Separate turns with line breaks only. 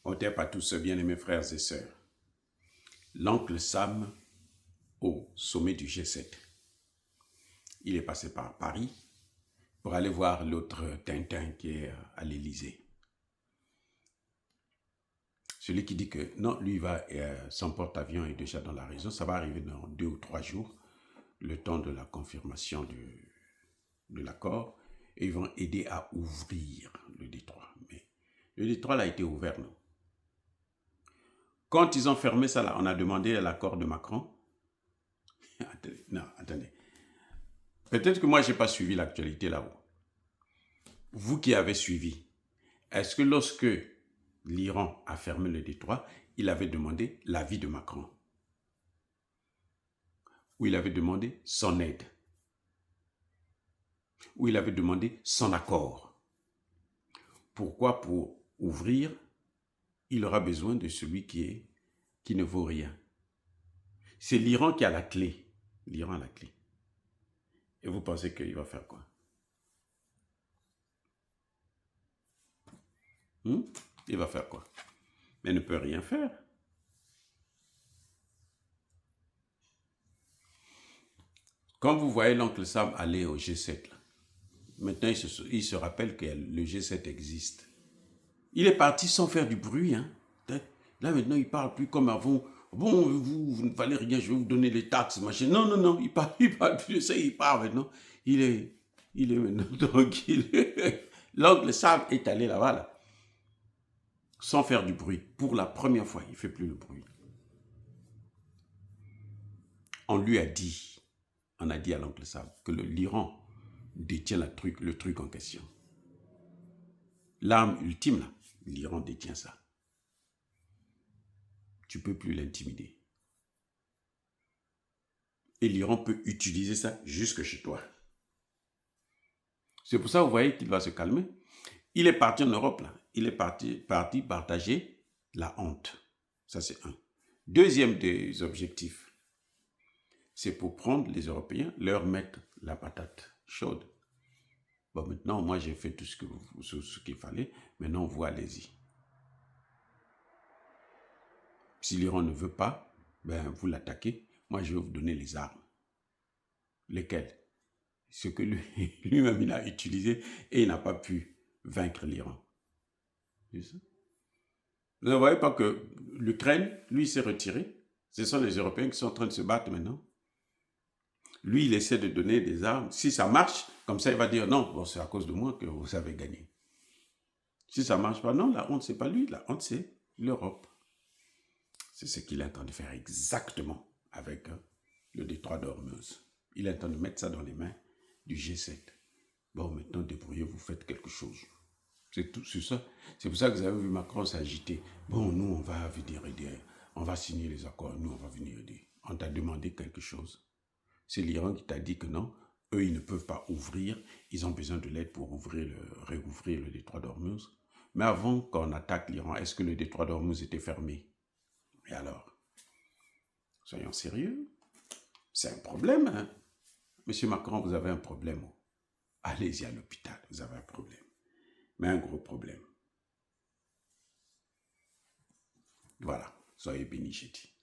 Otep à tous, bien-aimés frères et sœurs. L'oncle Sam au sommet du G7. Il est passé par Paris pour aller voir l'autre Tintin qui est à l'Élysée. Celui qui dit que non, lui, son porte-avions est déjà dans la région. Ça va arriver dans 2 ou 3 jours, le temps de la confirmation de l'accord. Et ils vont aider à ouvrir le détroit. Mais le détroit là, a été ouvert, non? Quand ils ont fermé ça là, on a demandé l'accord de Macron. Attendez. Peut-être que moi, je n'ai pas suivi l'actualité là-haut. Vous qui avez suivi, est-ce que lorsque l'Iran a fermé le détroit, il avait demandé l'avis de Macron? Ou il avait demandé son aide? Ou il avait demandé son accord? Pourquoi pour ouvrir, il aura besoin de celui qui ne vaut rien? C'est l'Iran qui a la clé. L'Iran a la clé. Et vous pensez qu'il va faire quoi? Il va faire quoi? Mais il ne peut rien faire. Quand vous voyez l'oncle Sam aller au G7, là, maintenant il se rappelle que le G7 existe. Il est parti sans faire du bruit. Hein. Là maintenant il ne parle plus comme avant. Bon, vous ne valez rien, je vais vous donner les taxes, machin. Non, non, non, il parle plus de ça, il part maintenant. Il est maintenant tranquille. L'oncle Sam est allé là-bas, là, sans faire du bruit. Pour la première fois, il ne fait plus le bruit. On lui a dit, on a dit à l'oncle Sam que l'Iran détient le truc en question. L'arme ultime, là, l'Iran détient ça. Tu ne peux plus l'intimider. Et l'Iran peut utiliser ça jusque chez toi. C'est pour ça que vous voyez qu'il va se calmer. Il est parti en Europe, là. Il est parti partager la honte. Ça, c'est un. Deuxième des objectifs, c'est pour prendre les Européens, leur mettre la patate chaude. Bon, maintenant, moi, j'ai fait tout ce qu'il fallait. Maintenant, vous, allez-y. Si l'Iran ne veut pas, ben, vous l'attaquez. Moi, je vais vous donner les armes. Lesquelles? Ce que lui-même, il a utilisé et il n'a pas pu vaincre l'Iran. Vous ne voyez pas que l'Ukraine, lui, s'est retiré. Ce sont les Européens qui sont en train de se battre maintenant. Lui, il essaie de donner des armes. Si ça marche, comme ça, il va dire non, bon, c'est à cause de moi que vous avez gagné. Si ça ne marche pas, non, la honte, ce n'est pas lui. La honte, c'est l'Europe. C'est ce qu'il est en train de faire exactement avec le détroit d'Ormuz. Il est en train de mettre ça dans les mains du G7. Bon, maintenant, débrouillez-vous, faites quelque chose. C'est tout, c'est ça. C'est pour ça que vous avez vu Macron s'agiter. Bon, nous, on va venir aider. On va signer les accords. Nous, on va venir aider. On t'a demandé quelque chose. C'est l'Iran qui t'a dit que non, eux, ils ne peuvent pas ouvrir. Ils ont besoin de l'aide pour réouvrir le détroit d'Ormuz. Mais avant qu'on attaque l'Iran, est-ce que le détroit d'Ormuz était fermé? Et alors? Soyons sérieux. C'est un problème, hein? Monsieur Macron, vous avez un problème. Allez-y à l'hôpital, vous avez un problème. Mais un gros problème. Voilà, soyez bénis, j'ai dit.